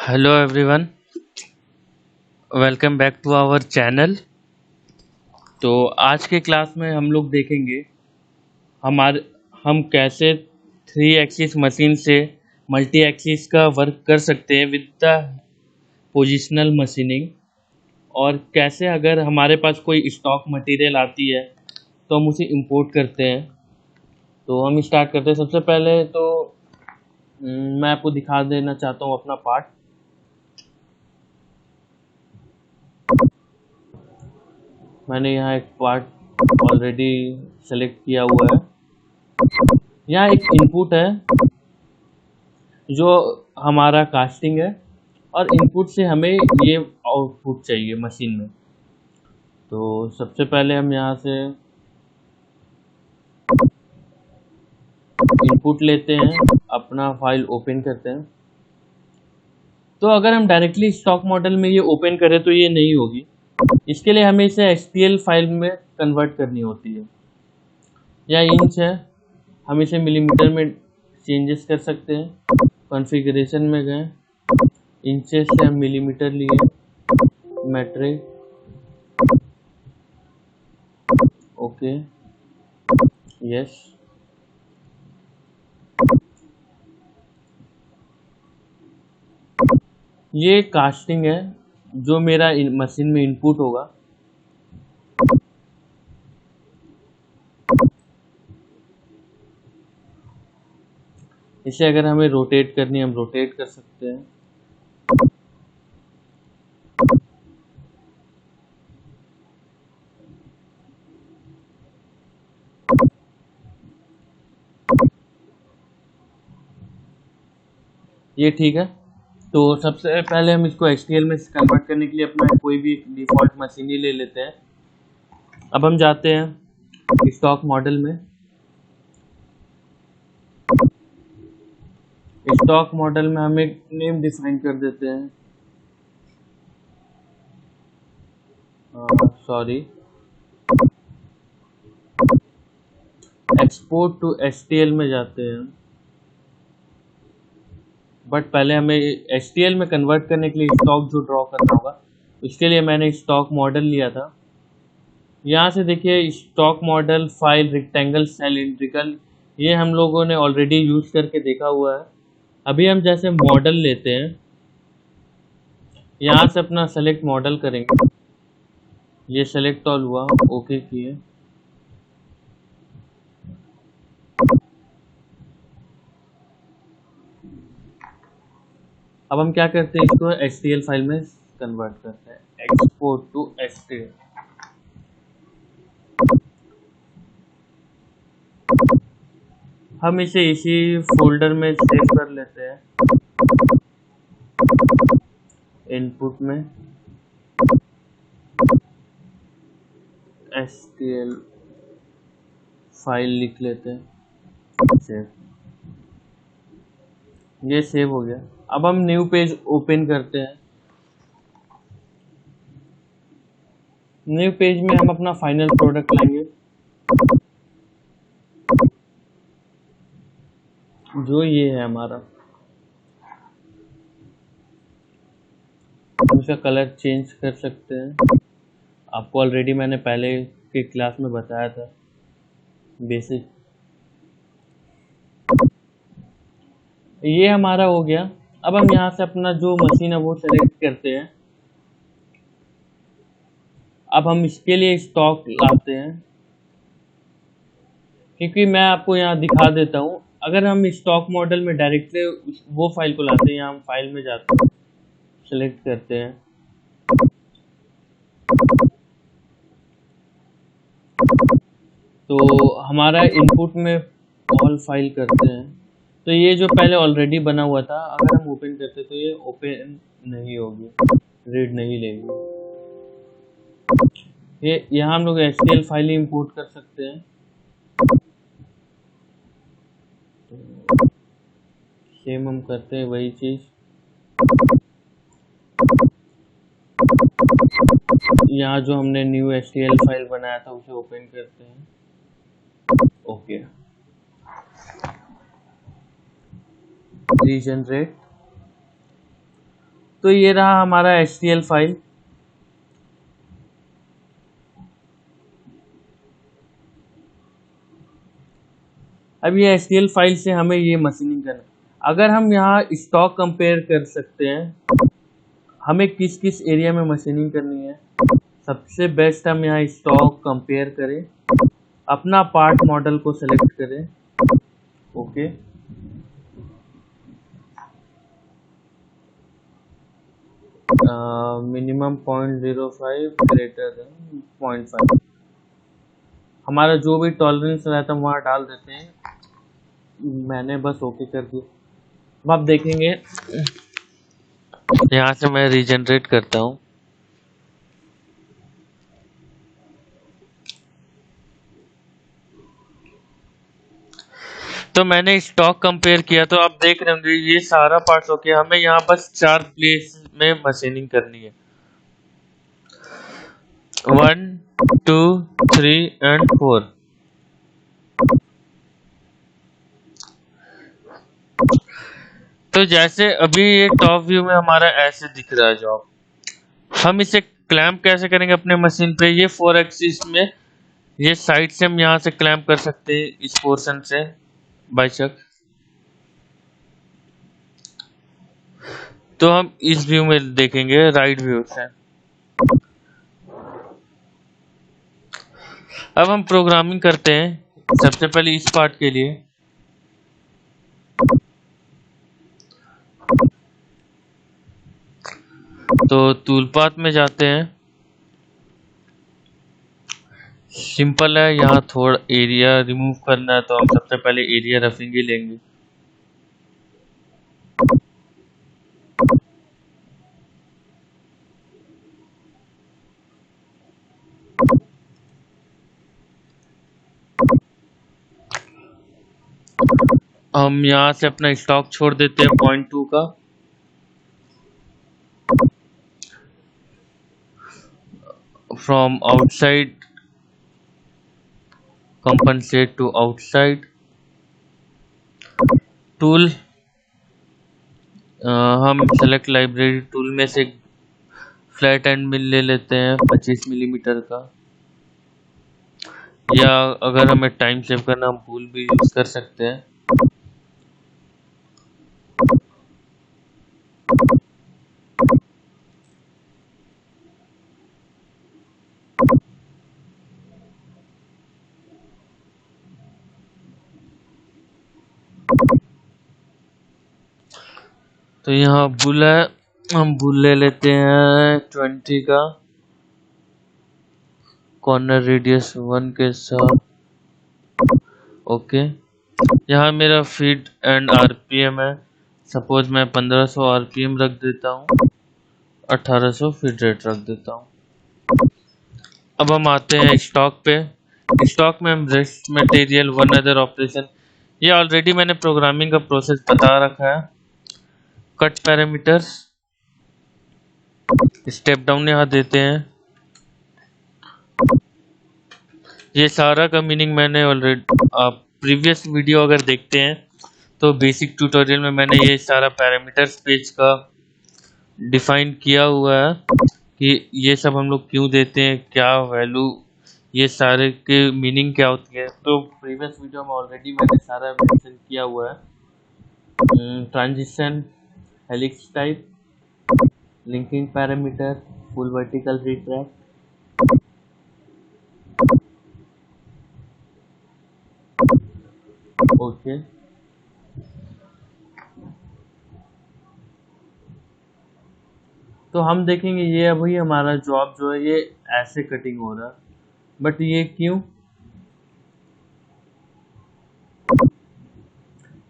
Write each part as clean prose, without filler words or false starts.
Hello everyone, welcome back to our channel. तो आज के क्लास में हम लोग देखेंगे हमारे हम कैसे थ्री एक्सिस मशीन से मल्टी एक्सिस का वर्क कर सकते हैं विद द पोजिशनल मशीनिंग, और कैसे अगर हमारे पास कोई स्टॉक मटेरियल आती है तो हम उसे इंपोर्ट करते हैं। तो हम स्टार्ट करते हैं। सबसे पहले तो मैं आपको दिखा देना चाहता हूँ अपना पार्ट। मैंने यहाँ एक पार्ट ऑलरेडी सेलेक्ट किया हुआ है। यहाँ एक इनपुट है जो हमारा कास्टिंग है, और इनपुट से हमें ये आउटपुट चाहिए मशीन में। तो सबसे पहले हम यहाँ से इनपुट लेते हैं, अपना फाइल ओपन करते हैं। तो अगर हम डायरेक्टली स्टॉक मॉडल में ये ओपन करें तो ये नहीं होगी। इसके लिए हमें इसे एचटीएल फाइल में कन्वर्ट करनी होती है। या इंच है, हम इसे मिलीमीटर में चेंजेस कर सकते हैं। कॉन्फ़िगरेशन में गए, इंचेस से हम मिलीमीटर लिए, मैट्रिक, ओके, यस। ये कास्टिंग है जो मेरा मशीन में इनपुट होगा। इसे अगर हमें रोटेट करनी है हम रोटेट कर सकते हैं। ये ठीक है। तो सबसे पहले हम इसको HTML में कन्वर्ट करने के लिए अपना कोई भी डिफ़ॉल्ट मशीन ही ले लेते हैं। अब हम जाते हैं स्टॉक मॉडल में। स्टॉक मॉडल में हम एक नेम डिफाइन कर देते हैं, सॉरी, एक्सपोर्ट टू HTML में जाते हैं। बट पहले हमें HTML में कन्वर्ट करने के लिए स्टॉक जो ड्रॉ करना होगा, उसके लिए मैंने स्टॉक मॉडल लिया था। यहाँ से देखिए stock model, file, rectangle, cylindrical, ये हम लोगों ने ऑलरेडी यूज करके देखा हुआ है। अभी हम जैसे मॉडल लेते हैं, यहाँ से अपना सेलेक्ट मॉडल करेंगे। ये सेलेक्ट ऑल हुआ, ओके किए। अब हम क्या करते हैं, इसको HTML फाइल में कन्वर्ट करते हैं, एक्सपोर्ट टू HTML। हम इसे इसी फोल्डर में सेव कर लेते हैं, इनपुट में HTML फाइल लिख लेते हैं, सेव। ये सेव हो गया। अब हम न्यू पेज ओपन करते हैं। न्यू पेज में हम अपना फाइनल प्रोडक्ट लाएंगे, जो ये है हमारा। हम इसका कलर चेंज कर सकते हैं। आपको ऑलरेडी मैंने पहले के क्लास में बताया था बेसिक। ये हमारा हो गया। अब हम यहाँ से अपना जो मशीन है वो सेलेक्ट करते हैं। अब हम इसके लिए स्टॉक लाते हैं, क्योंकि मैं आपको यहाँ दिखा देता हूँ। अगर हम स्टॉक मॉडल में डायरेक्टली वो फाइल को लाते हैं, यहाँ हम फाइल में जाते हैं, सेलेक्ट करते हैं, तो हमारा इनपुट में ऑल फाइल करते हैं। तो ये जो पहले ऑलरेडी बना हुआ था, अगर हम ओपन करते तो ये ओपन नहीं होगी, रीड नहीं लेगी। ये यहाँ हम लोग HTML फाइल ही इंपोर्ट कर सकते हैं। सेम हम करते हैं वही चीज। यहाँ जो हमने न्यू HTML फाइल बनाया था उसे ओपन करते हैं, ओके। रीजनरेट, तो ये रहा हमारा HTML फाइल। अब ये HTML फाइल से हमें ये मशीनिंग करना। अगर हम यहाँ स्टॉक कंपेयर कर सकते हैं, हमें किस किस एरिया में मशीनिंग करनी है। सबसे बेस्ट हम यहाँ स्टॉक कंपेयर करें, अपना पार्ट मॉडल को सेलेक्ट करें, ओके। मिनिमम 0.05 ग्रेटर देन 0.5, हमारा जो भी टॉलरेंस रहता है वहाँ डाल देते हैं। मैंने बस ओके कर दिया। अब आप देखेंगे यहाँ से मैं रीजनरेट करता हूँ। तो मैंने स्टॉक कंपेयर किया, तो आप देख रहे होंगे ये सारा पार्ट्स ओके। हमें यहाँ बस 4 प्लेस में मशीनिंग करनी है, 1 2 3 एंड 4। तो जैसे अभी ये टॉप व्यू में हमारा ऐसे दिख रहा है जॉब, हम इसे क्लैंप कैसे करेंगे अपने मशीन पे। ये 4 एक्सिस में ये साइड से हम यहाँ से क्लैंप कर सकते हैं इस पोर्शन से बाइशक। तो हम इस व्यू में देखेंगे राइट व्यू से। अब हम प्रोग्रामिंग करते हैं। सबसे पहले इस पार्ट के लिए तो टूल पाथ में जाते हैं। सिंपल है, यहाँ थोड़ा एरिया रिमूव करना है तो हम सबसे पहले एरिया रफिंग ही लेंगे। हम यहाँ से अपना स्टॉक छोड़ देते हैं 0.2 का। From outside compensate to outside tool, हम सेलेक्ट लाइब्रेरी टूल में से फ्लैट एंड मिल ले लेते हैं 25 मिलीमीटर का, या अगर हमें टाइम सेव करना हम भूल भी यूज कर सकते हैं। तो यहाँ बुल है, हम बुल ले लेते हैं 20 का, कॉर्नर रेडियस 1 के साथ, ओके। यहाँ मेरा फीड एंड आरपीएम है, सपोज मैं 1500 आरपीएम रख देता हूँ, 1800 फीड रेट रख देता हूँ। अब हम आते हैं स्टॉक पे। स्टॉक में हम rest material one other operation, ये ऑलरेडी मैंने प्रोग्रामिंग का प्रोसेस बता रखा है। कट पैरामीटर्स, स्टेप डाउन यहाँ देते हैं। ये सारा का मीनिंग मैंने ऑलरेडी, आप प्रीवियस वीडियो अगर देखते हैं तो बेसिक ट्यूटोरियल में मैंने ये सारा पैरामीटर्स पेज का डिफाइन किया हुआ है कि ये सब हम लोग क्यों देते हैं, क्या वैल्यू, ये सारे के मीनिंग क्या होती है। तो प्रीवियस वीडियो में ऑलरेडी मैंने सारा मेंशन किया हुआ है। Transition, helix type, linking parameter, full vertical retract, okay. तो हम देखेंगे ये अभी हमारा जॉब जो है ये ऐसे कटिंग हो रहा है, बट ये क्यों,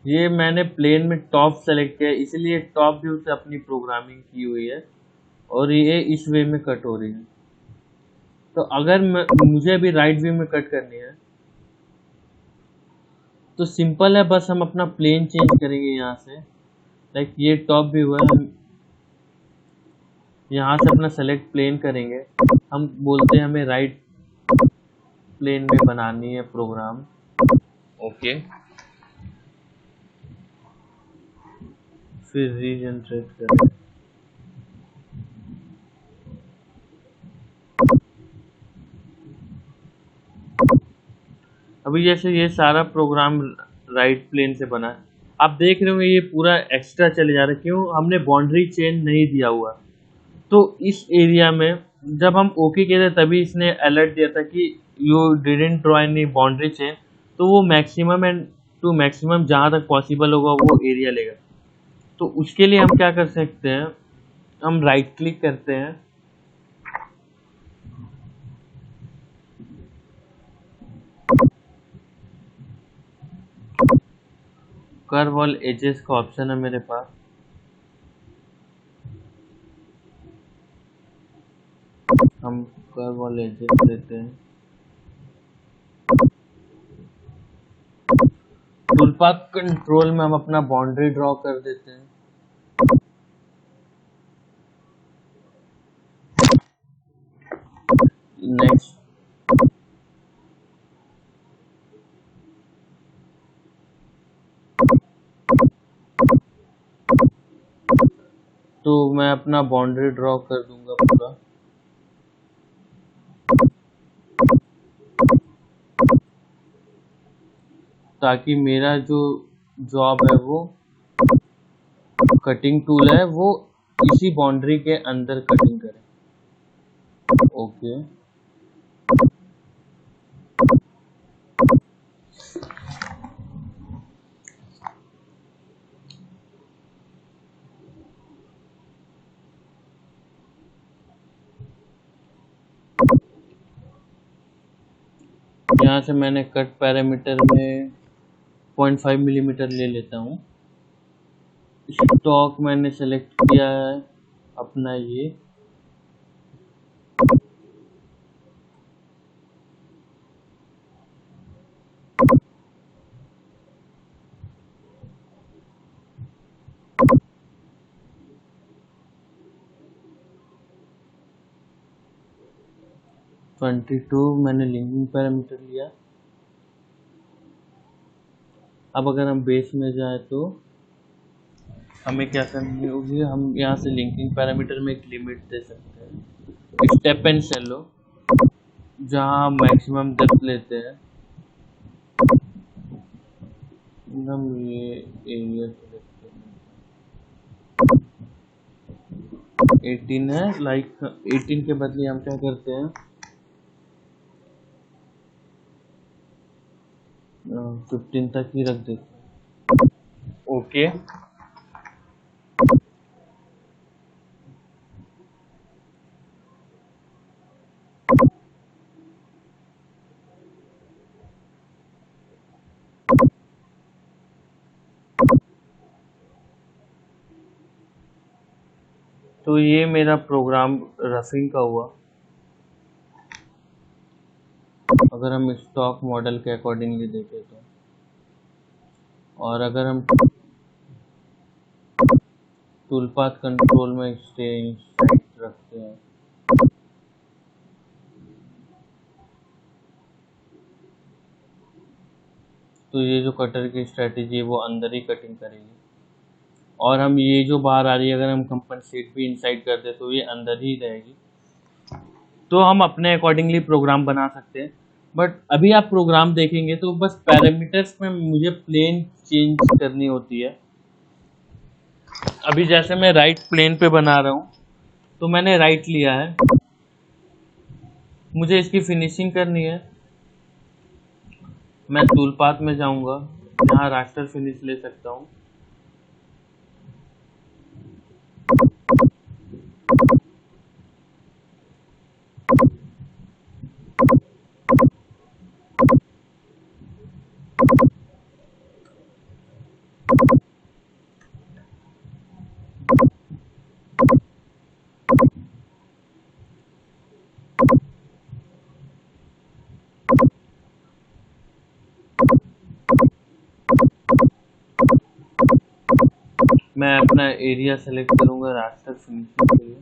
ये मैंने प्लेन में टॉप सेलेक्ट किया इसलिए टॉप व्यू से अपनी प्रोग्रामिंग की हुई है और ये इस वे में कट हो रही है। तो अगर मुझे भी राइट व्यू में कट करनी है तो सिंपल है, बस हम अपना प्लेन चेंज करेंगे यहाँ से। लाइक ये टॉप व्यू है, हम यहाँ से अपना सेलेक्ट प्लेन करेंगे। हम बोलते हैं हमें राइट प्लेन में बनानी है प्रोग्राम, ओके। फिर रीजनरेट करें। अभी जैसे ये सारा प्रोग्राम राइट प्लेन से बना है, आप देख रहे हो ये पूरा एक्स्ट्रा चले जा रहा है, क्यों? हमने बाउंड्री चेन नहीं दिया हुआ। तो इस एरिया में जब हम ओके कहते तभी इसने अलर्ट दिया था कि you didn't draw any boundary chain, तो वो मैक्सिमम एंड टू मैक्सिमम जहाँ तक पॉसिबल होगा वो एरिया लेगा। तो उसके लिए हम क्या कर सकते हैं, हम राइट क्लिक करते हैं, कर्व ऑल एजेस का ऑप्शन है मेरे पास। हम कर्व ऑल एजेस लेते हैं, टूलपाथ कंट्रोल में हम अपना बाउंड्री ड्रॉ कर देते हैं। नेक्स्ट तो मैं अपना बाउंड्री ड्रॉ कर दूंगा पूरा। ताकि मेरा जो जॉब है वो कटिंग टूल है वो इसी बाउंड्री के अंदर कटिंग करे। ओके यहाँ से मैंने कट पैरामीटर में 0.5 मिलीमीटर ले लेता हूँ। स्टॉक मैंने सेलेक्ट किया है अपना ये, (22) मैंने लिंकिंग पैरामीटर लिया। अब अगर हम बेस में जाए तो हमें क्या करनी होगी, हम यहाँ से लिंकिंग पैरामीटर में एक लिमिट दे सकते हैं, स्टेप एंड सेलो, जहाँ हम मैक्सिमम डेप्थ लेते हैं। हम ये एरिया सेलेक्ट करें, 18 है, लाइक 18 के बदले हम क्या करते हैं 15 तक ही रख देते हैं। ओके तो ये मेरा प्रोग्राम रफिंग का हुआ। अगर हम स्टॉक मॉडल के अकॉर्डिंगली देखें तो, और अगर हम टूलपाथ कंट्रोल में स्टे रखते हैं तो ये जो कटर की स्ट्रेटेजी है वो अंदर ही कटिंग करेगी, और हम ये जो बाहर आ रही है अगर हम कंपनसेट भी इनसाइड कर दे तो ये अंदर ही रहेगी। तो हम अपने अकॉर्डिंगली प्रोग्राम बना सकते हैं, बट अभी आप प्रोग्राम देखेंगे तो बस पैरामीटर्स में मुझे प्लेन चेंज करनी होती है। अभी जैसे मैं राइट प्लेन पे बना रहा हूँ तो मैंने राइट लिया है, मुझे इसकी फिनिशिंग करनी है, मैं टूलपाथ में जाऊंगा, यहाँ रास्टर फिनिश ले सकता हूँ। मैं अपना एरिया सेलेक्ट करूंगा रास्टर फिनिशिंग के लिए।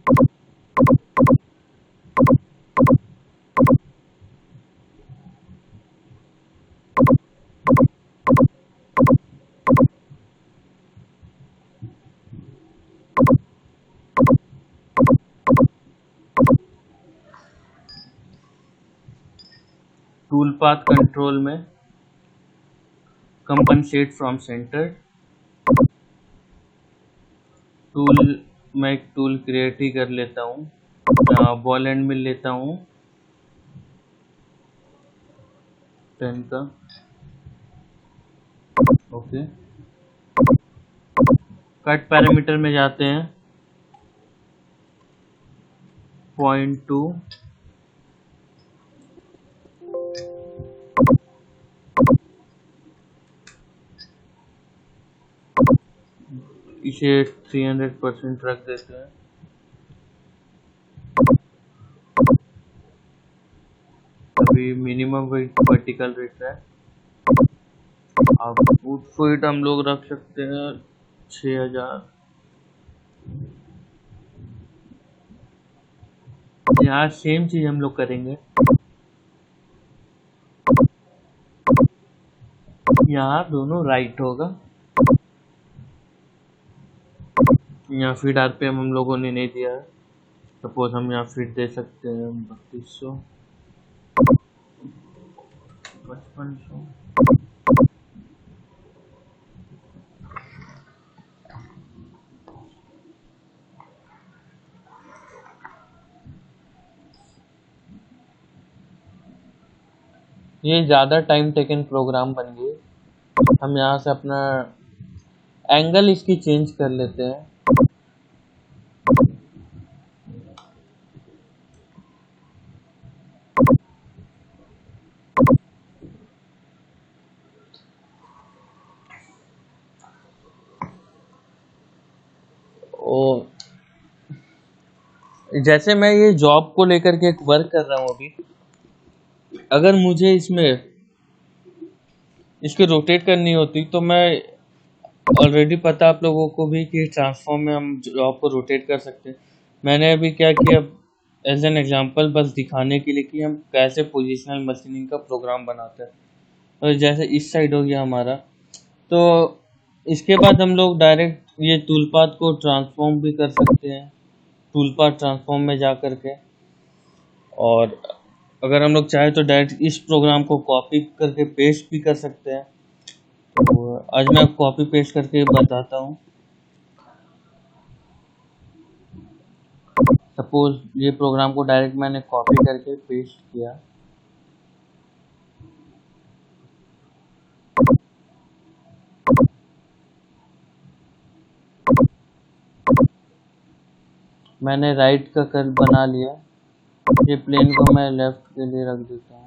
टूलपाथ कंट्रोल में कंपनसेट फ्रॉम सेंटर। टूल, मैं एक टूल क्रिएट ही कर लेता हूँ, बॉल एंड मिल लेता हूँ 10 का। ओके, कट पैरामीटर में जाते हैं 0.2, इसे 300% रख देते हैं। अभी मिनिमम वर्टिकल रेट है। आउटपुट फीट हम लोग रख सकते हैं 6000। यहाँ सेम चीज हम लोग करेंगे, यहाँ दोनों राइट होगा। यहाँ फीड आरपीएम हम लोगों ने नहीं दिया है, सपोज हम यहाँ फीड दे सकते हैं 3200, 5500। ये ज़्यादा टाइम टेकन प्रोग्राम बन गई। हम यहाँ से अपना एंगल इसकी चेंज कर लेते हैं। ओ, जैसे मैं ये जॉब को लेकर के एक वर्क कर रहा हूँ अभी, अगर मुझे इसके रोटेट करनी होती तो मैं ऑलरेडी पता आप लोगों को भी कि ट्रांसफॉर्म में हम जॉब को रोटेट कर सकते हैं। मैंने अभी क्या किया, एज एन एग्जांपल बस दिखाने के लिए कि हम कैसे पोजिशनल मशीनिंग का प्रोग्राम बनाते हैं। और जैसे इस साइड हो गया हमारा, तो इसके बाद हम लोग डायरेक्ट ये टूल पाथ को ट्रांसफॉर्म भी कर सकते हैं टूल पाथ ट्रांसफॉर्म में जा कर के। और अगर हम लोग चाहें तो डायरेक्ट इस प्रोग्राम को कॉपी करके पेस्ट भी कर सकते हैं। तो आज मैं कॉपी पेस्ट करके बताता हूँ। सपोज ये प्रोग्राम को डायरेक्ट मैंने कॉपी करके पेस्ट किया, मैंने राइट का कर्व बना लिया। ये प्लेन को मैं लेफ्ट के लिए रख देता हूँ।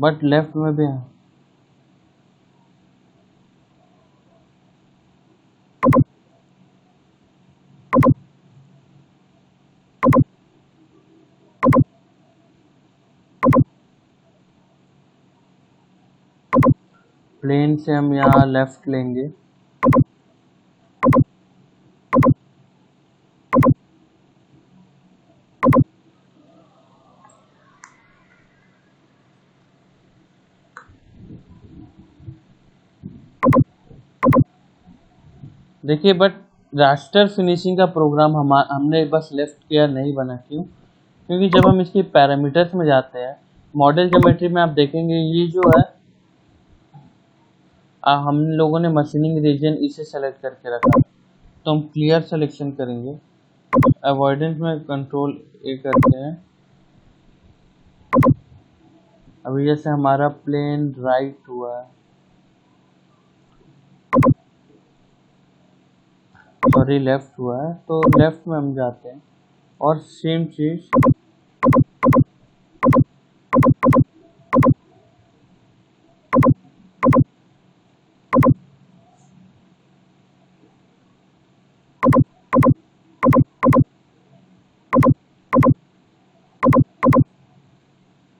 बट लेफ्ट में भी है। प्लेन से हम यहाँ लेफ्ट लेंगे। देखिए, बट रास्टर फिनिशिंग का प्रोग्राम हमने बस लेफ्ट किया नहीं बना। क्यों? क्योंकि जब हम इसके पैरामीटर्स में जाते हैं, मॉडल ज्योमेट्री में आप देखेंगे ये जो है, हम लोगों ने मशीनिंग रीजन इसे सेलेक्ट करके रखा, तो हम क्लियर सिलेक्शन करेंगे। अवॉइडेंस में कंट्रोल ए करते हैं। अभी जैसे हमारा प्लेन राइट हुआ है, सॉरी लेफ्ट हुआ है, तो लेफ्ट में हम जाते हैं और सेम चीज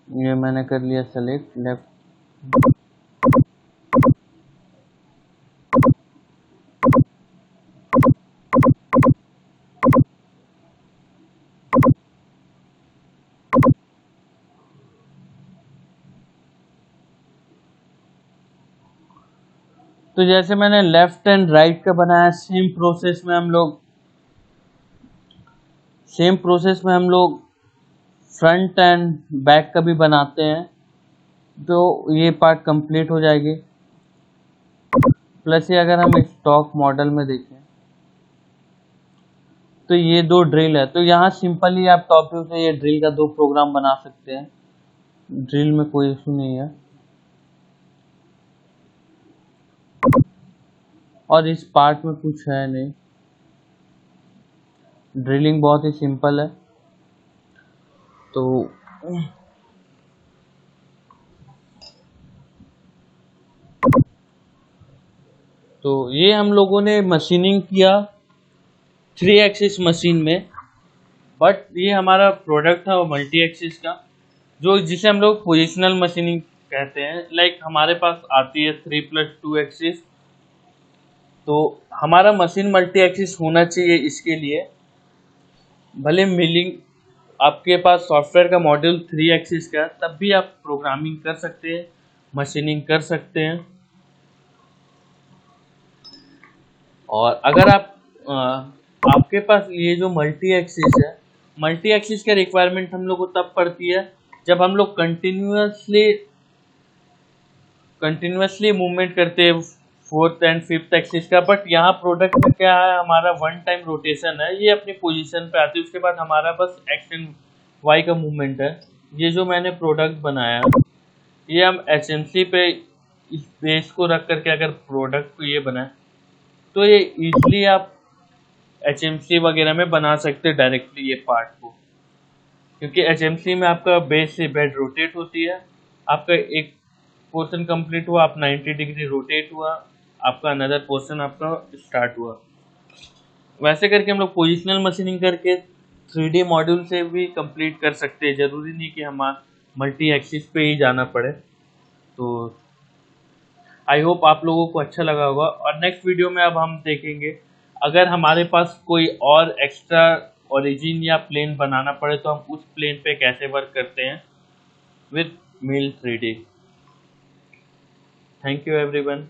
ये मैंने कर लिया सेलेक्ट लेफ्ट। तो जैसे मैंने लेफ्ट एंड राइट का बनाया, सेम प्रोसेस में हम लोग फ्रंट एंड बैक का भी बनाते हैं, तो ये पार्ट कंप्लीट हो जाएगी। प्लस ये अगर हम स्टॉक मॉडल में देखें तो ये 2 ड्रिल है, तो यहाँ सिंपली आप टॉप व्यू से ये ड्रिल का 2 प्रोग्राम बना सकते हैं। ड्रिल में कोई इशू नहीं है, और इस पार्ट में कुछ है नहीं, ड्रिलिंग बहुत ही सिंपल है। तो ये हम लोगों ने मशीनिंग किया 3 एक्सिस मशीन में, बट ये हमारा प्रोडक्ट था वो मल्टी एक्सिस का, जो जिसे हम लोग पोजिशनल मशीनिंग कहते हैं। लाइक हमारे पास आती है 3+2 एक्सिस, तो हमारा मशीन मल्टी एक्सिस होना चाहिए। इसके लिए भले मिलिंग आपके पास सॉफ्टवेयर का मॉड्यूल 3 एक्सिस का, तब भी आप प्रोग्रामिंग कर सकते हैं, मशीनिंग कर सकते हैं। और अगर आपके पास ये जो मल्टी एक्सिस है, मल्टी एक्सिस का रिक्वायरमेंट हम लोग को तब पड़ती है जब हम लोग कंटिन्यूसली मूवमेंट करते हैं 4th एंड 5th एक्सिस का। बट यहाँ प्रोडक्ट में क्या है, हमारा 1 टाइम रोटेशन है, ये अपनी पोजीशन पे आती है, उसके बाद हमारा बस एक्स एंड वाई का मूवमेंट है। ये जो मैंने प्रोडक्ट बनाया, ये हम HMC पे इस बेस को रख करके अगर प्रोडक्ट को ये बनाए, तो ये इजली आप HMC वगैरह में बना सकते हैं डायरेक्टली ये पार्ट को, क्योंकि HMC में आपका बेस से बेड रोटेट होती है। आपका एक पोर्शन कंप्लीट हुआ, आप 90 डिग्री रोटेट हुआ, आपका अनदर पोर्शन आपका स्टार्ट हुआ। वैसे करके हम लोग पोजिशनल मशीनिंग करके 3D मॉड्यूल से भी कंप्लीट कर सकते हैं, ज़रूरी नहीं कि हम मल्टी एक्सिस पे ही जाना पड़े। तो आई होप आप लोगों को अच्छा लगा होगा। और नेक्स्ट वीडियो में अब हम देखेंगे, अगर हमारे पास कोई और एक्स्ट्रा ओरिजिन या प्लेन बनाना पड़े तो हम उस प्लेन पे कैसे वर्क करते हैं with mill 3D। Thank you everyone.